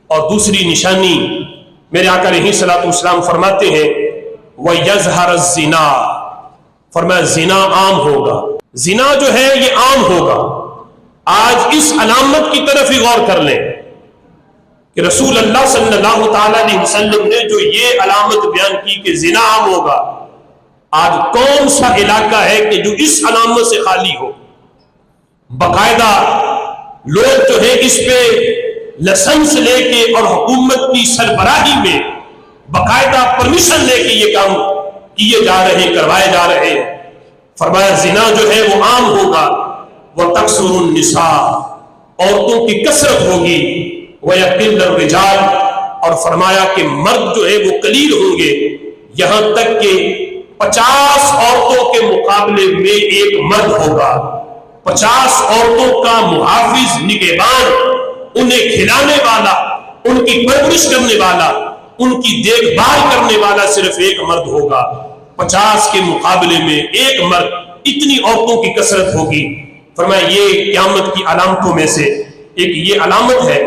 اور دوسری نشانی میرے آقا علیہ الصلوۃ والسلام فرماتے ہیں وَيَظْهَرَ الزِّنَا، فرمایا زنا عام ہوگا، زنا جو ہے یہ عام ہوگا۔ آج اس علامت کی طرف ہی غور کر لیں کہ رسول اللہ صلی اللہ تعالی علیہ وسلم نے جو یہ علامت بیان کی کہ زنا عام ہوگا، آج کون سا علاقہ ہے کہ جو اس علامت سے خالی ہو؟ باقاعدہ لوگ جو ہے اس پہ لائسنس لے کے اور حکومت کی سربراہی میں باقاعدہ پرمیشن لے کے یہ کام کیے جا رہے ہیں، کروائے جا رہے ہیں۔ فرمایا زنا جو ہے وہ عام ہوگا، وَتَكْثُرُ النِّسَاء، عورتوں کی کثرت ہوگی، وَيَقِلُّ الرِّجَالُ، اور فرمایا کہ مرد جو ہے وہ قلیل ہوں گے، یہاں تک کہ 50 عورتوں کے مقابلے میں ایک مرد ہوگا۔ 50 عورتوں کا محافظ، نگہبان، انہیں کھلانے والا، ان کی پرورش کرنے والا، ان کی دیکھ بھال کرنے والا صرف ایک مرد ہوگا۔ 50 کے مقابلے میں ایک مرد، اتنی عورتوں کی کثرت ہوگی۔ فرمایا یہ قیامت کی علامتوں میں سے ایک یہ علامت ہے